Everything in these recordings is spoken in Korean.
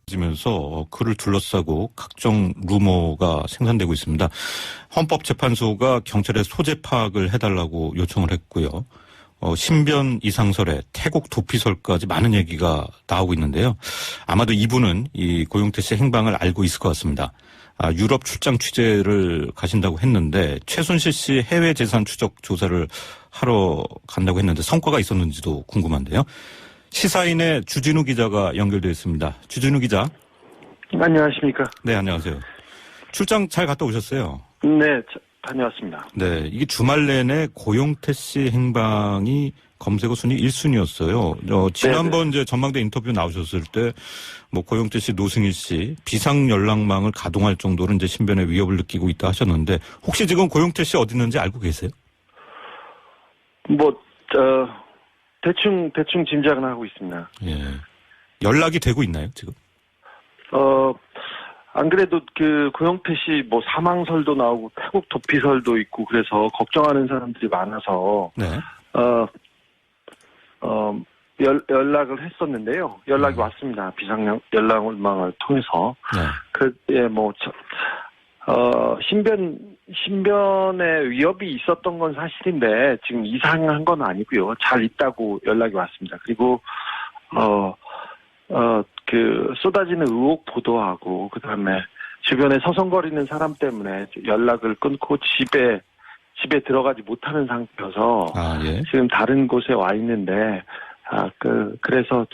지면서 그를 둘러싸고 각종 루머가 생산되고 있습니다. 헌법재판소가 경찰에 소재 파악을 해달라고 요청을 했고요. 신변 이상설에 태국 도피설까지 많은 얘기가 나오고 있는데요. 아마도 이분은 이 고용태 씨의 행방을 알고 있을 것 같습니다. 유럽 출장 취재를 가신다고 했는데 최순실 씨 해외 재산 추적 조사를 하러 간다고 했는데 성과가 있었는지도 궁금한데요. 시사인의 주진우 기자가 연결되어 있습니다. 주진우 기자. 안녕하십니까. 네, 안녕하세요. 출장 잘 갔다 오셨어요? 네, 다녀왔습니다. 네, 이게 주말 내내 고용태 씨 행방이 검색어 순위 1순위였어요. 지난번 이제 전망대 인터뷰 나오셨을 때, 고용태 씨, 노승일 씨, 비상 연락망을 가동할 정도로 이제 신변의 위협을 느끼고 있다 하셨는데, 혹시 지금 고용태 씨 어디 있는지 알고 계세요? 대충 짐작은 하고 있습니다. 예. 연락이 되고 있나요, 지금? 안 그래도 고용태 씨 사망설도 나오고 태국 도피설도 있고 그래서 걱정하는 사람들이 많아서, 네. 연락을 했었는데요. 연락이 왔습니다. 비상 연락망을 통해서. 네. 신변에 위협이 있었던 건 사실인데, 지금 이상한 건 아니고요. 잘 있다고 연락이 왔습니다. 그리고, 쏟아지는 의혹 보도하고, 그 다음에 주변에 서성거리는 사람 때문에 연락을 끊고 집에 들어가지 못하는 상태여서, 예. 지금 다른 곳에 와 있는데, 그래서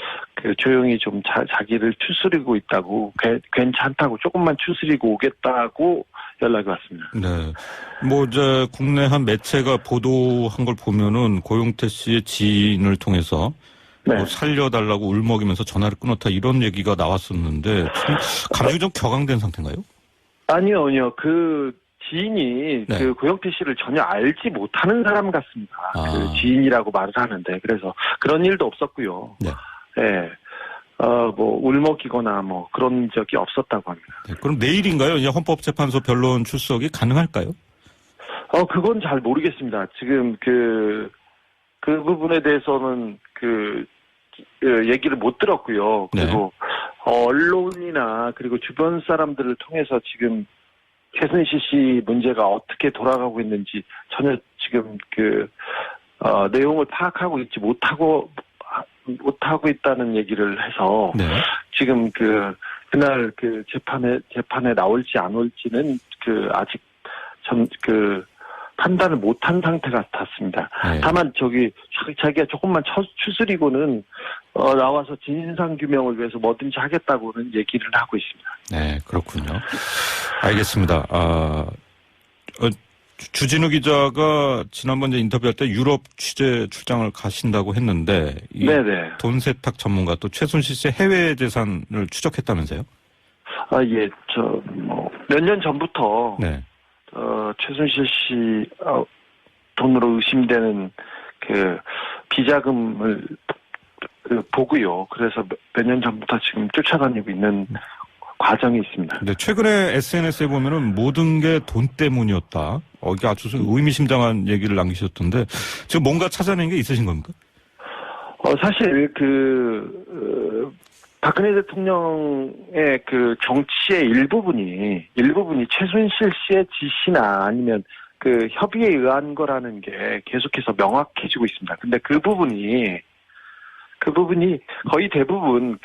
조용히 좀 자기를 추스리고 있다고, 괜찮다고, 조금만 추스리고 오겠다고 연락이 왔습니다. 네. 이제 국내 한 매체가 보도한 걸 보면은 고용태 씨의 지인을 통해서 네. 살려달라고 울먹이면서 전화를 끊었다 이런 얘기가 나왔었는데 감정이 좀 격앙된 상태인가요? 아니요. 지인이 네. 고용태 씨를 전혀 알지 못하는 사람 같습니다. 지인이라고 말을 하는데, 그래서 그런 일도 없었고요. 네. 네. 울먹이거나 그런 적이 없었다고 합니다. 네, 그럼 내일인가요? 이제 헌법재판소 변론 출석이 가능할까요? 그건 잘 모르겠습니다. 지금 그 부분에 대해서는 얘기를 못 들었고요. 그리고 언론이나 그리고 주변 사람들을 통해서 지금 최순실 씨 문제가 어떻게 돌아가고 있는지 전혀 지금 내용을 파악하고 있지 못하고 있다는 얘기를 해서, 네. 지금 그날 재판에 나올지 안 올지는 아직 판단을 못한 상태 같았습니다. 네. 다만 자기가 조금만 추스리고는 나와서 진상 규명을 위해서 뭐든지 하겠다고는 얘기를 하고 있습니다. 네, 그렇군요. 알겠습니다. 주진우 기자가 지난번 인터뷰할 때 유럽 취재 출장을 가신다고 했는데, 네네. 돈 세탁 전문가 또 최순실 씨의 해외 재산을 추적했다면서요? 예, 몇 년 전부터, 네. 최순실 씨, 돈으로 의심되는 비자금을 보고요. 그래서 몇 년 전부터 지금 쫓아다니고 있는 과정이 있습니다. 네, 최근에 SNS에 보면은 모든 게 돈 때문이었다. 이게 아주 의미심장한 얘기를 남기셨던데, 지금 뭔가 찾아낸 게 있으신 겁니까? 사실 박근혜 대통령의 정치의 일부분이 최순실 씨의 지시나 아니면 협의에 의한 거라는 게 계속해서 명확해지고 있습니다. 근데 그 부분이 거의 대부분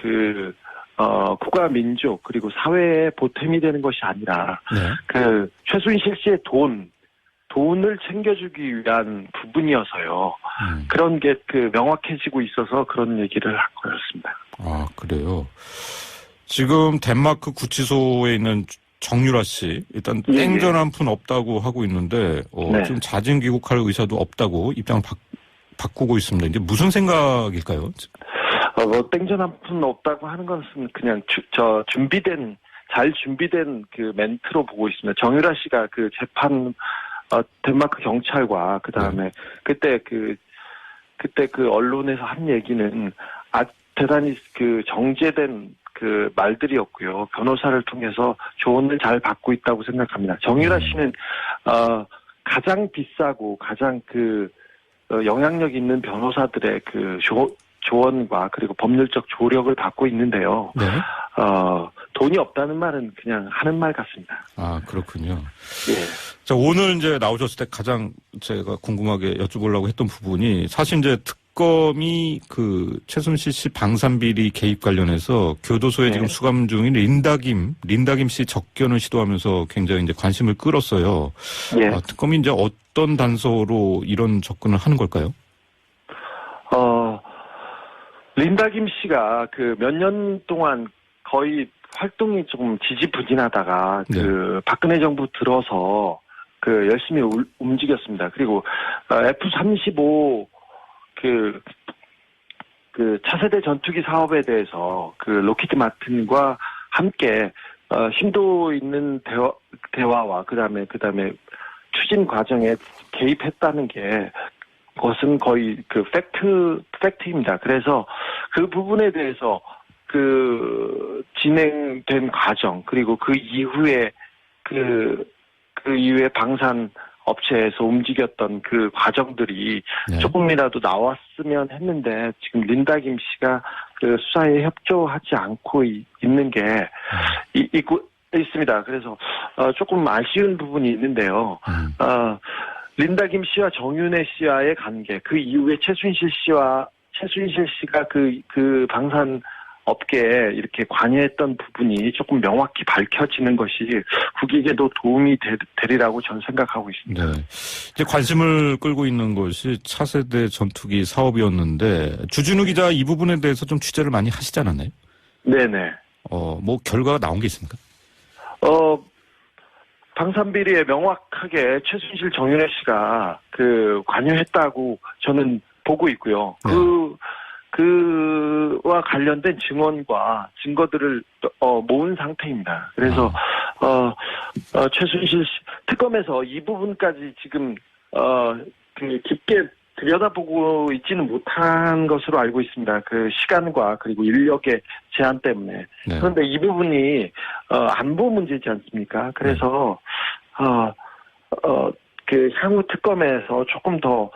국가 민족 그리고 사회에 보탬이 되는 것이 아니라, 네. 최순실 씨의 돈을 챙겨주기 위한 부분이어서요. 그런 게 명확해지고 있어서 그런 얘기를 한 거였습니다. 그래요. 지금 덴마크 구치소에 있는 정유라 씨, 일단 땡전 한 푼 없다고 하고 있는데, 네. 지금 자진 귀국할 의사도 없다고 입장을 바꾸고 있습니다. 이제 무슨 생각일까요? 땡전 한 푼 없다고 하는 것은 그냥 잘 준비된 멘트로 보고 있습니다. 정유라 씨가 재판, 덴마크 경찰과 그다음에 그때 언론에서 한 얘기는 대단히 정제된 말들이었고요. 변호사를 통해서 조언을 잘 받고 있다고 생각합니다. 정유라 씨는 가장 비싸고 가장 영향력 있는 변호사들의 조언과 그리고 법률적 조력을 받고 있는데요. 네. 돈이 없다는 말은 그냥 하는 말 같습니다. 아, 그렇군요. 예. 자, 오늘 이제 나오셨을 때 가장 제가 궁금하게 여쭤보려고 했던 부분이 사실 이제 특검이 그 최순실 씨 방산비리 개입 관련해서 교도소에 네. 지금 수감 중인 린다김 씨 접견을 시도하면서 굉장히 이제 관심을 끌었어요. 예. 아, 특검이 이제 어떤 단서로 이런 접근을 하는 걸까요? 린다김 씨가 그 몇 년 동안 거의 활동이 조금 지지부진하다가 네. 그 박근혜 정부 들어서 그 열심히 움직였습니다. 그리고 F-35 그 차세대 전투기 사업에 대해서 그 로키드 마틴과 함께 심도 있는 대화와 그다음에 추진 과정에 개입했다는 게 그것은 거의 그 팩트입니다. 그래서 그 부분에 대해서 그 진행된 과정 그리고 그 이후에 그 이후에 방산 업체에서 움직였던 그 과정들이 네. 조금이라도 나왔으면 했는데 지금 린다김 씨가 그 수사에 협조하지 않고 있는 게 있습니다. 그래서 조금 아쉬운 부분이 있는데요. 린다김 씨와 정윤회 씨와의 관계, 그 이후에 최순실 씨가 그 방산 업계에 이렇게 관여했던 부분이 조금 명확히 밝혀지는 것이 국익에도 도움이 되리라고 저는 생각하고 있습니다. 네. 이제 관심을 끌고 있는 것이 차세대 전투기 사업이었는데 주진우 기자 이 부분에 대해서 좀 취재를 많이 하시지 않았나요? 네네. 뭐 결과가 나온 게 있습니까? 방산비리에 명확하게 최순실 정윤회 씨가 그 관여했다고 저는 보고 있고요. 네. 그와 관련된 증언과 증거들을 모은 상태입니다. 그래서 최순실 씨 특검에서 이 부분까지 지금 그 깊게 들여다보고 있지는 못한 것으로 알고 있습니다. 그 시간과 그리고 인력의 제한 때문에. 네. 그런데 이 부분이 안보 문제지 않습니까? 그래서 그 향후 특검에서 조금 더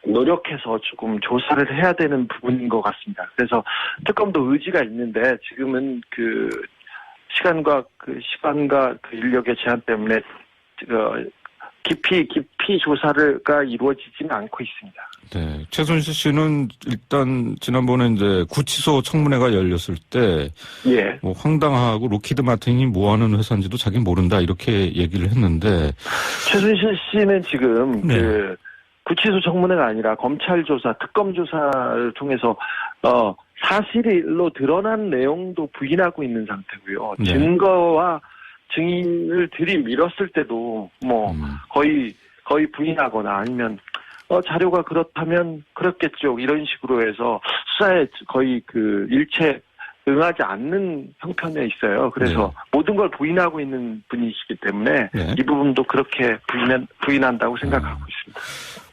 노력해서 조금 조사를 해야 되는 부분인 것 같습니다. 그래서 특검도 의지가 있는데 지금은 그 시간과 그 인력의 제한 때문에 깊이 조사가 이루어지지는 않고 있습니다. 네. 최순실 씨는 일단 지난번에 이제 구치소 청문회가 열렸을 때 예. 뭐 황당하고 로키드 마틴이 뭐 하는 회사인지도 자기는 모른다 이렇게 얘기를 했는데 최순실 씨는 지금 네. 그 구치소 청문회가 아니라 검찰 조사, 특검 조사를 통해서 사실로 드러난 내용도 부인하고 있는 상태고요. 네. 증거와 증인을 들이밀었을 때도 뭐 거의 부인하거나 아니면 자료가 그렇다면 그렇겠죠 이런 식으로 해서 수사에 거의 그 일체 응하지 않는 형편에 있어요. 그래서 네. 모든 걸 부인하고 있는 분이시기 때문에 네. 이 부분도 그렇게 부인한다고 생각하고 있습니다.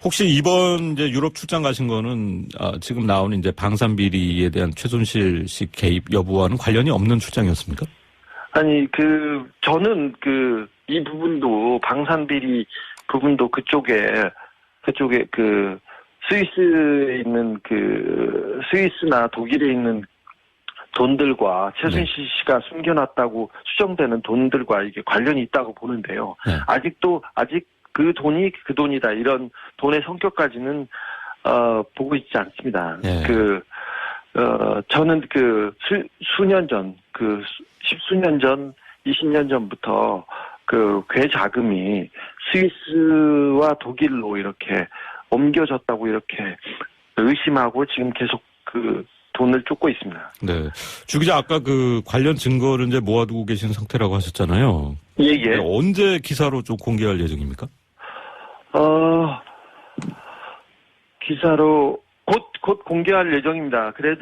혹시 이번 이제 유럽 출장 가신 거는 지금 나오는 이제 방산비리에 대한 최순실 씨 개입 여부와는 관련이 없는 출장이었습니까? 아니 저는 이 부분도 방산비리 부분도 그쪽에 그 스위스에 있는 그 스위스나 독일에 있는 돈들과 최순실 씨가 숨겨놨다고 추정되는 돈들과 이게 관련이 있다고 보는데요. 네. 아직 그 돈이 그 돈이다 이런 돈의 성격까지는 보고 있지 않습니다. 네. 저는 수년 전, 십수년 전, 20년 전부터 그 괴자금이 스위스와 독일로 이렇게 옮겨졌다고 이렇게 의심하고 지금 계속 그 돈을 쫓고 있습니다. 네. 주 기자 아까 그 관련 증거를 이제 모아두고 계신 상태라고 하셨잖아요. 예. 언제 기사로 좀 공개할 예정입니까? 기사로 곧 공개할 예정입니다. 근데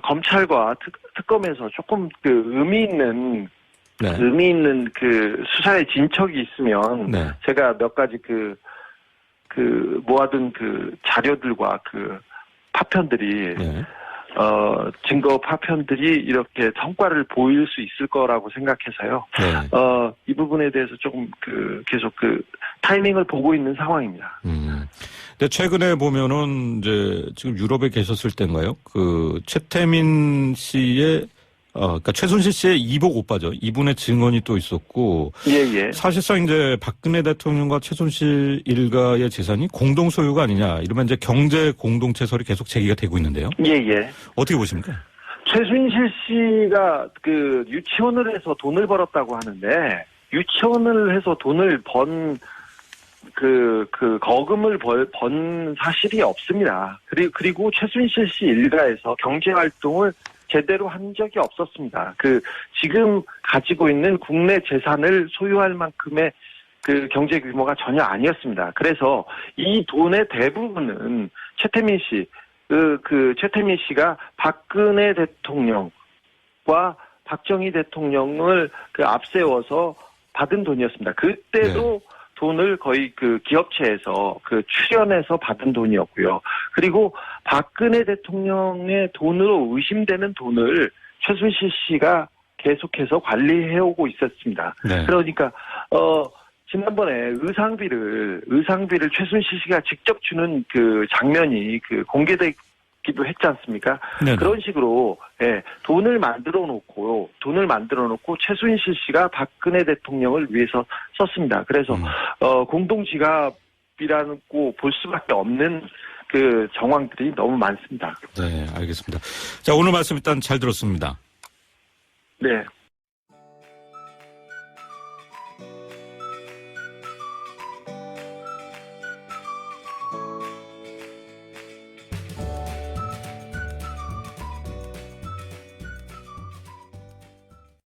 검찰과 특검에서 조금 의미 있는 그 수사의 진척이 있으면 네. 제가 몇 가지 모아둔 자료들과 파편들이 네. 증거 파편들이 이렇게 성과를 보일 수 있을 거라고 생각해서요. 네. 이 부분에 대해서 조금 계속 타이밍을 보고 있는 상황입니다. 근데 최근에 보면은 이제 지금 유럽에 계셨을 때인가요? 그 최태민 씨의 그러니까 최순실 씨의 이복 오빠죠. 이분의 증언이 또 있었고 예. 사실상 이제 박근혜 대통령과 최순실 일가의 재산이 공동 소유가 아니냐 이러면 이제 경제 공동체설이 계속 제기가 되고 있는데요. 예. 어떻게 보십니까? 최순실 씨가 그 유치원을 해서 돈을 벌었다고 하는데 유치원을 해서 돈을 번 거금을 번 사실이 없습니다. 그리고 최순실 씨 일가에서 경제 활동을 제대로 한 적이 없었습니다. 지금 가지고 있는 국내 재산을 소유할 만큼의 그 경제 규모가 전혀 아니었습니다. 그래서 이 돈의 대부분은 최태민 씨, 최태민 씨가 박근혜 대통령과 박정희 대통령을 앞세워서 받은 돈이었습니다. 그때도 돈을 거의 기업체에서 출연해서 받은 돈이었고요. 그리고 박근혜 대통령의 돈으로 의심되는 돈을 최순실 씨가 계속해서 관리해오고 있었습니다. 네. 그러니까 지난번에 의상비를 최순실 씨가 직접 주는 그 장면이 공개되기도 했지 않습니까? 네네. 그런 식으로 돈을 만들어 놓고 최순실 씨가 박근혜 대통령을 위해서 썼습니다. 그래서 공동 지갑이라고 볼 수밖에 없는 그 정황들이 너무 많습니다. 네, 알겠습니다. 자, 오늘 말씀 일단 잘 들었습니다. 네.